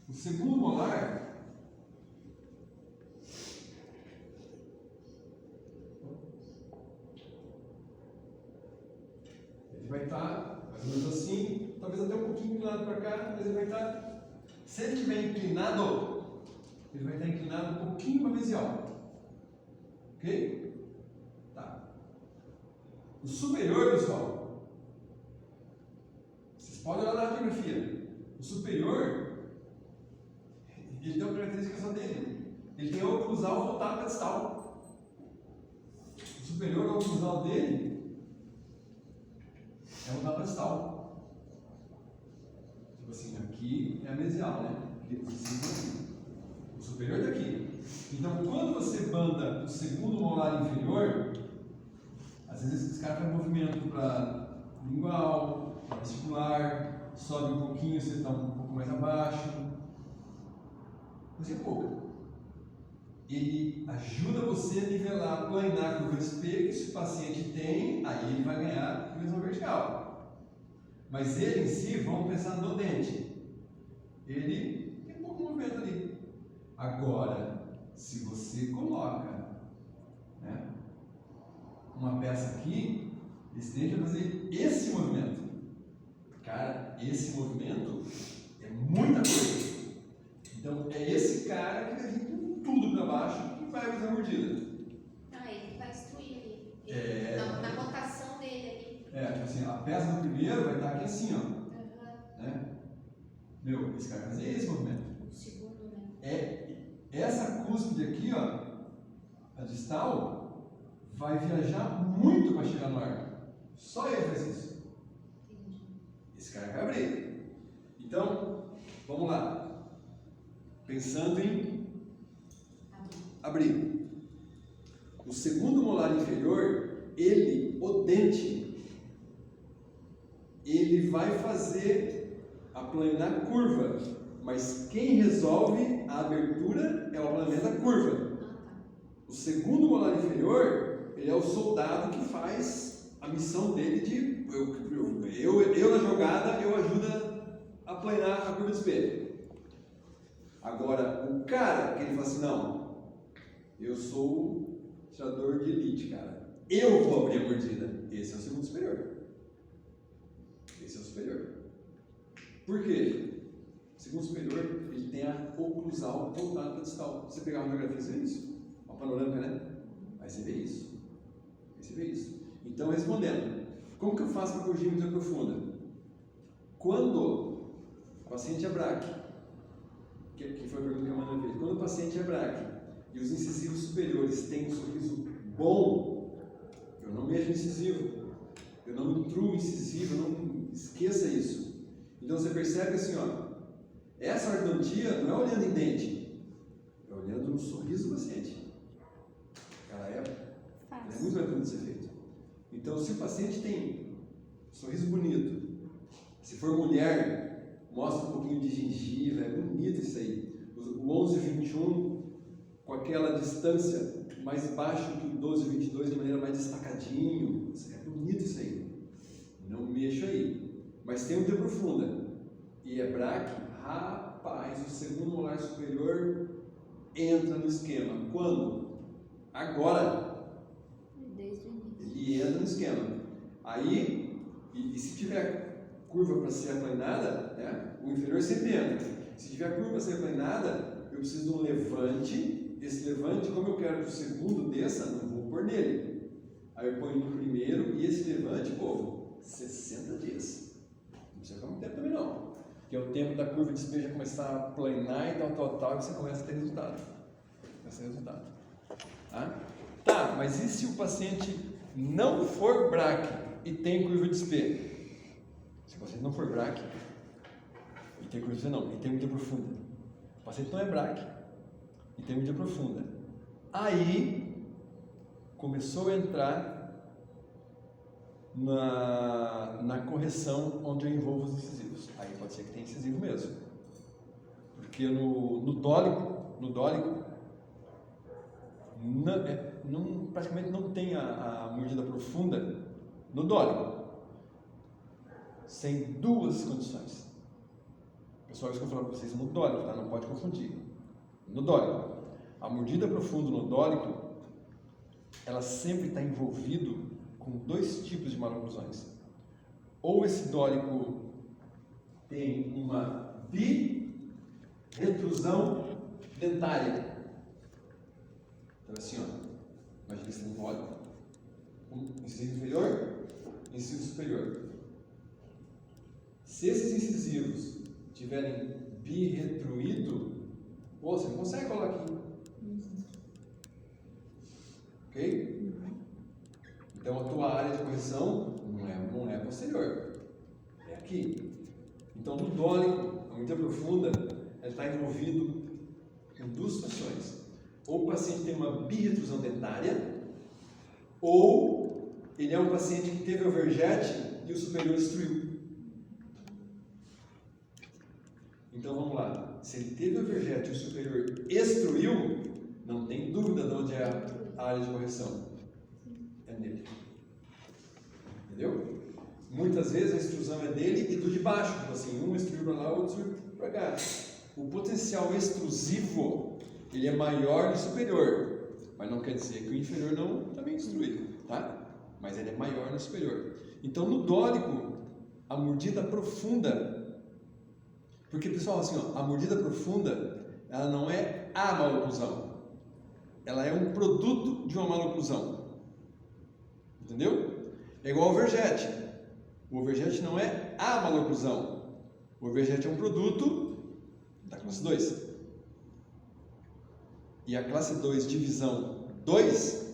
O segundo molar ele vai estar mais ou menos assim, talvez até um pouquinho inclinado para cá, mas ele vai estar, se ele estiver inclinado, ele vai estar inclinado um pouquinho para mesial. Ok? Tá. O superior, pessoal, vocês podem olhar na radiografia. O superior, ele tem uma característica só dele. Ele tem a oclusal voltada para distal. O superior, a oclusal dele é voltada para distal. Tipo assim, aqui é a mesial, né? Aqui por cima aqui. O superior está aqui. Então, quando você banda o segundo molar inferior, às vezes esse cara faz movimento para lingual, para vestibular, sobe um pouquinho, você está um pouco mais abaixo. Mas é pouco. Ele ajuda você a nivelar, planar a curva de P, que se o paciente tem, aí ele vai ganhar inclinação vertical. Mas ele em si, vamos pensar no dente. Ele tem um pouco de movimento ali. Agora, se você coloca, né, uma peça aqui, esse dente vai fazer esse movimento. Cara, esse movimento é muita coisa. Então, é esse cara que vai vir com tudo para baixo e vai fazer a mordida. Ah, ele vai destruir ali. Na rotação dele ali. Tipo assim, a peça do primeiro vai estar aqui assim, ó. Uhum. Né? Meu, esse cara vai fazer esse movimento. O segundo, né? Essa cúspide aqui, ó, a distal, vai viajar muito para chegar no ar. Só ele faz isso. Entendi. Esse cara vai abrir. Então, vamos lá. Pensando em abrir. O segundo molar inferior, o dente, ele vai fazer aplanar a curva, mas quem resolve a abertura é o aplanamento da curva. O segundo molar inferior, ele é o soldado que faz a missão dele de eu na jogada, eu ajudo a planar a curva de espelho. Agora, o cara que ele fala assim, não, eu sou tirador de elite, cara, eu vou abrir a mordida. Esse é o segundo superior. Esse é o superior. Por quê? O segundo superior, ele tem a oclusal voltada para distal. Você pegar uma radiografia, você vê isso? Uma panorâmica, né? Aí você vê isso. Aí você vê isso. Então, respondendo, como que eu faço para corrigir muito profunda? Quando o paciente é braque, que foi a pergunta que a Amanda fez, quando o paciente é braque e os incisivos superiores têm um sorriso bom, eu não mexo incisivo, eu não intruo incisivo, eu não esqueça isso. Então você percebe assim, ó, essa ortodontia não é olhando em dente, é olhando no sorriso do paciente. Ela é muito tranquila de ser feita. Então, se o paciente tem um sorriso bonito, se for mulher, mostra um pouquinho de gengiva, é bonito isso aí. O 11-21 com aquela distância mais baixa que o 12-22 de maneira mais destacadinho, é bonito isso aí. Não mexa aí. Mas tem um T profunda e é braque, rapaz, o segundo molar superior entra no esquema. Quando? Agora. Desde o início. Ele entra no esquema. Aí, e se tiver curva para ser aplanada, né, o inferior sempre entra. Se tiver curva para ser aplanada, eu preciso de um levante. Esse levante, como eu quero que o segundo desça, não vou pôr nele. Aí eu ponho no primeiro e esse levante, povo, 60 dias. Não precisa ficar muito tempo também não. Que é o tempo da curva de despejo começar a planar e tal, e você começa a ter resultado. Tá, mas e se o paciente não for braque e tem curva de espelho? Se o paciente não for braque e tem curva de espelho, não, e tem medida profunda. O paciente não é braque e tem medida profunda. Aí começou a entrar na correção onde eu envolvo os incisivos. Aí pode ser que tenha incisivo mesmo. Porque no dólico praticamente não tem a mordida profunda no dólico. Sem duas condições. Pessoal, isso que eu falo para vocês no dólico, tá? Não pode confundir. No dólico. A mordida profunda no dólico, ela sempre está envolvido com dois tipos de maloclusões. Ou esse dólico tem uma bi-retrusão dentária. Então assim, ó, imagina que você tem um dólico, incisivo inferior e incisivo superior. Se esses incisivos tiverem birretruído, pô, você não consegue colar aqui. Ok? Então a tua área de correção não é posterior, é aqui. Então no dólico, a mordida profunda, ela está envolvido em duas situações. Ou o paciente tem uma birretrusão dentária, ou ele é um paciente que teve overjet e o superior destruiu. Então vamos lá, se ele teve overjet e o superior extruiu, não tem dúvida de onde é a área de correção. É nele. Entendeu? Muitas vezes a extrusão é dele e do de baixo, tipo assim, um extruiu para lá, outro extruiu para cá. O potencial extrusivo, ele é maior no superior, mas não quer dizer que o inferior não também extrui, tá? Mas ele é maior no superior. Então no dólico, a mordida profunda, porque pessoal, assim, ó, a mordida profunda, ela não é a maloclusão, ela é um produto de uma maloclusão, entendeu? É igual ao overjet. O overjet não é a maloclusão, o overjet é um produto da classe 2. E a classe 2, divisão 2,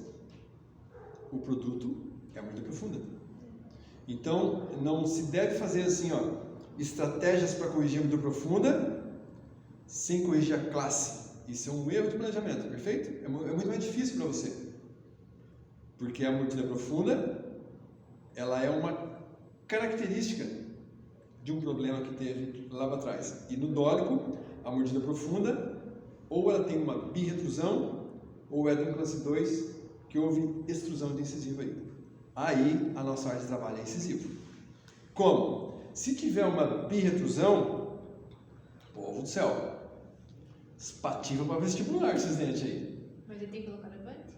o produto é a mordida profunda. Então, não se deve fazer assim, ó, estratégias para corrigir a mordida profunda sem corrigir a classe. Isso é um erro de planejamento, perfeito? É muito mais difícil para você. Porque a mordida profunda, ela é uma característica de um problema que teve lá para trás. E no dólico, a mordida profunda, ou ela tem uma birretrusão, ou é de classe 2, que houve extrusão de incisivo aí. Aí, a nossa área de trabalho é incisivo. Como? Se tiver uma birretrusão, povo do céu, espativa para vestibular esses dentes aí. Mas ele tem que colocar levante?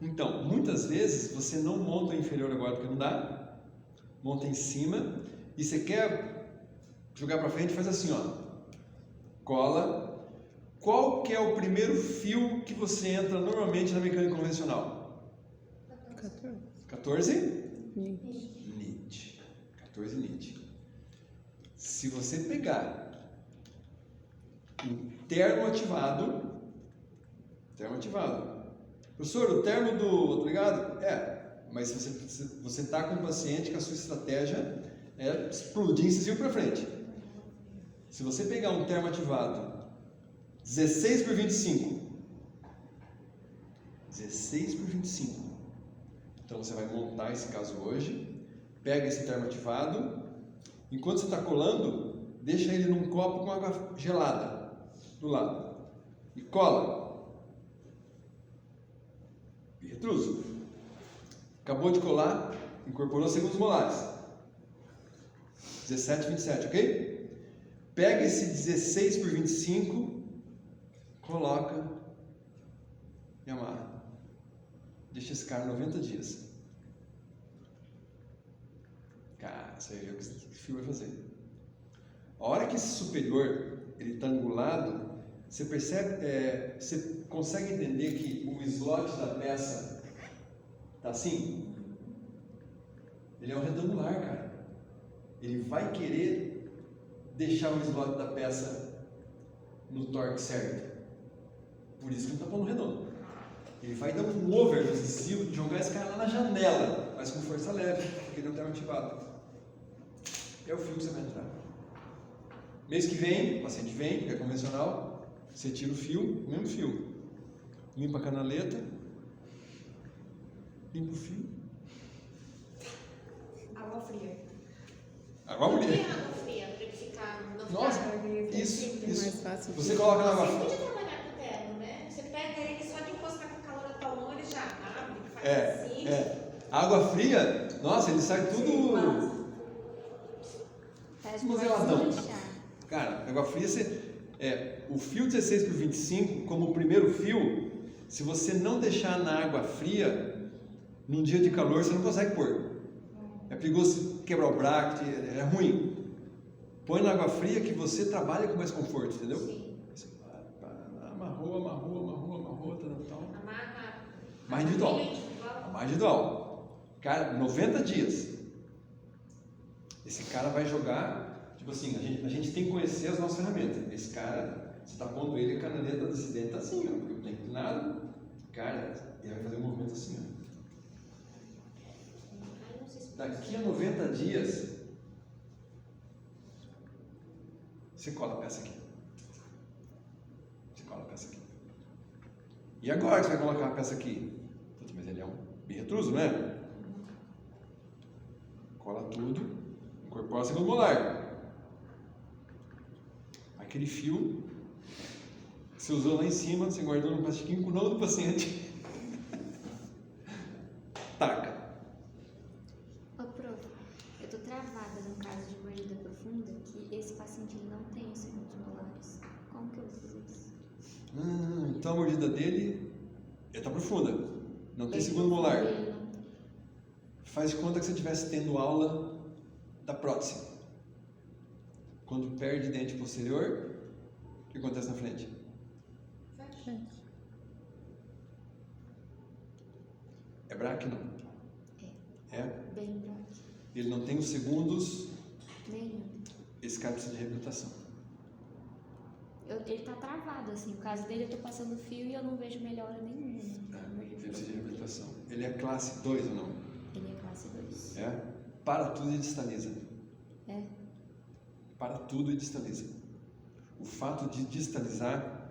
Então, muitas vezes você não monta o inferior agora porque não dá, monta em cima e você quer jogar para frente, faz assim, ó, cola. Qual que é o primeiro fio que você entra normalmente na mecânica convencional? 14? NIT. 14 NIT. Se você pegar um termo ativado, professor, o termo do, tá ligado? Mas você está com um paciente que a sua estratégia é explodir incisivo para frente. Se você pegar um termo ativado 16 por 25, então você vai montar esse caso hoje, pega esse termo ativado, enquanto você está colando, deixa ele num copo com água gelada do lado e cola. E retruso. Acabou de colar, incorporou segundos molares. 17, 27, ok? Pega esse 16 por 25, coloca e amarra. Deixa esse cara 90 dias. Cara, você vai ver o que esse fio vai fazer. A hora que esse superior ele está angulado, você percebe, você consegue entender que o slot da peça tá assim? Ele é um retangular, cara. Ele vai querer deixar o slot da peça no torque certo. Por isso que ele está pondo redondo. Ele vai dar um over no incisivo de jogar esse cara lá na janela, mas com força leve, porque ele não está ativado. É o fio que você vai entrar. Mês que vem, o paciente vem, porque é convencional, você tira o fio, o mesmo fio. Limpa a canaleta, limpa o fio. Água fria. Água Por que fria. água fria? Para ele ficar... Não Nossa, ficar... isso. Você coloca na água Você fria. pode trabalhar com terno, né? Você pega ele só de encostar com o calor da tua mão, ele já abre, faz assim. Água fria, nossa, ele sai tudo Faz esmozeladão. Cara, água fria, o fio 16 por 25, como o primeiro fio, se você não deixar na água fria, num dia de calor você não consegue pôr. É perigoso quebrar o bracket, é ruim. Põe na água fria que você trabalha com mais conforto, entendeu? Sim. Amarrou, tal. Amarra. Mais individual. Cara, 90 dias. Esse cara vai jogar, tipo assim, a gente tem que conhecer as nossas ferramentas. Esse cara, você está pondo ele, a canaleta do acidente tá assim, ó, porque eu tenho inclinado. Cara, ele vai fazer um movimento assim, ó. Daqui a 90 dias, você cola a peça aqui. E agora que você vai colocar a peça aqui? Putz, mas ele é um birretruso, né? Cola tudo, incorpora o segundo molar. Aquele fio que você usou lá em cima, você guardou no plastiquinho com o nome do paciente. Taca. Ô, prof, eu tô travada no caso de mordida profunda, que esse paciente ele não tem os segundos molares. Como que eu vou fazer isso? Então a mordida dele está profunda, não tem segundo molar. Faz de conta que você estivesse tendo aula da prótese. Quando perde dente posterior, o que acontece na frente? É braque, não? É? Bem braque. Ele não tem os segundos. Nenhum. Esse cara precisa de reabilitação. Ele tá travado, assim. O caso dele, eu tô passando fio e eu não vejo melhora nenhuma. Ele precisa de reabilitação. Ele é classe 2 ou não? Ele é classe 2. É? Para tudo e distaliza. É? Para tudo e distaliza. O fato de distalizar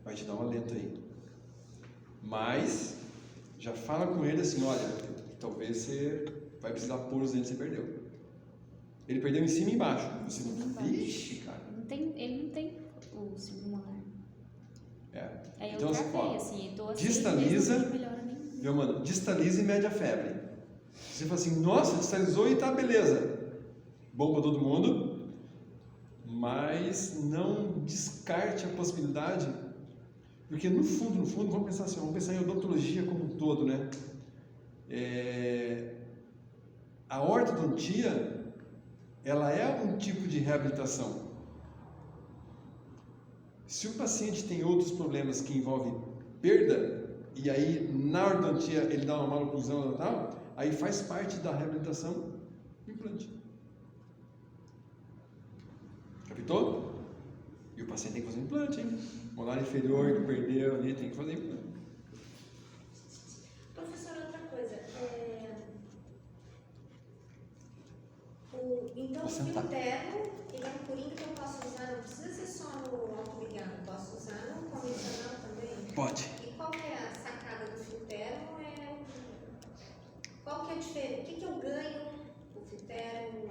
vai te dar um alento aí. Mas já fala com ele assim, olha, talvez você vai precisar pôr os dentes que você perdeu. Ele perdeu em cima e embaixo. Você não... Ixi, cara. Ele não tem o segundo molar. Aí Então, eu travei, assim, tô assim, distaliza, não melhora nenhuma. meu mano, distaliza e mede a febre. Você fala assim, nossa, distalizou e tá beleza. Bom para todo mundo, mas não descarte a possibilidade, porque no fundo, vamos pensar assim, vamos pensar em odontologia como um todo, né? A ortodontia, ela é um tipo de reabilitação. Se o paciente tem outros problemas que envolvem perda, e aí na ortodontia ele dá uma maloclusão e tal, aí faz parte da reabilitação do implante. Captou? E o paciente tem que fazer um implante, hein? Molar inferior que perdeu ali, tem que fazer implante. Professor, outra coisa. Então, o fio terno, ele é um coringa que eu posso usar, não precisa ser só no autoligado, posso usar no convencional também? Pode. E qual que é a sacada do fio terno? Qual que é a diferença? O que eu ganho com o fio terno,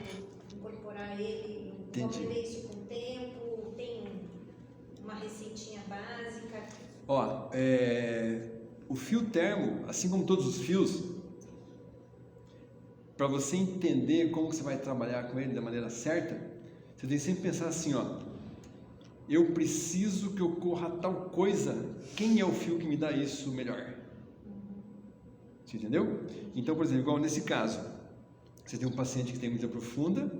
incorporar ele? Vou aprender isso com o tempo? Tem uma receitinha básica? Ó, o fio termo, assim como todos os fios, para você entender como você vai trabalhar com ele da maneira certa, você tem que sempre pensar assim, ó, eu preciso que ocorra tal coisa, quem é o fio que me dá isso melhor? Você entendeu? Então, por exemplo, igual nesse caso, você tem um paciente que tem muita profunda,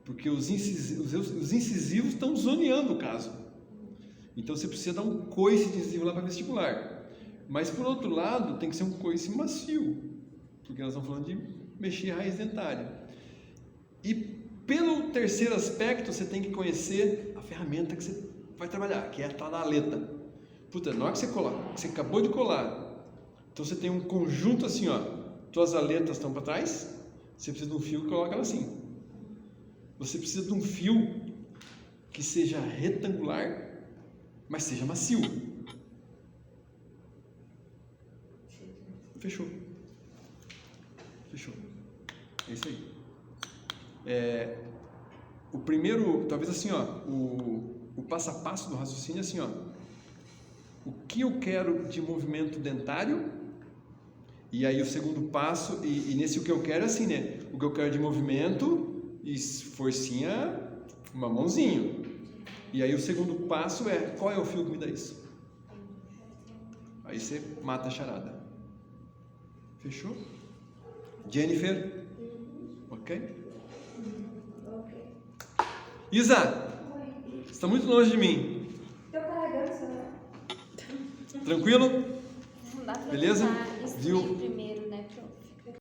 porque os incisivos estão zoneando o caso. Então você precisa dar um coice de incisivo lá para vestibular. Mas por outro lado, tem que ser um coice macio, porque nós estamos falando de mexer a raiz dentária. E pelo terceiro aspecto, você tem que conhecer a ferramenta que você vai trabalhar, que é a tal da aleta. Puta, na hora que você colar, que você acabou de colar, então você tem um conjunto assim, ó, tuas aletas estão para trás, você precisa de um fio que coloca ela assim. Você precisa de um fio que seja retangular, mas seja macio. Fechou. É isso aí. O primeiro, talvez assim, ó, o passo a passo do raciocínio é assim, ó. O que eu quero de movimento dentário? E aí o segundo passo, e nesse o que eu quero é assim, né? O que eu quero de movimento e forcinha mamãozinho. E aí o segundo passo é, qual é o fio que me dá isso? Aí você mata a charada. Fechou? Jennifer? Ok? Isa, você está muito longe de mim. Estou carregando o celular. Tranquilo? Não dá pra Beleza? usar isso Viu? primeiro.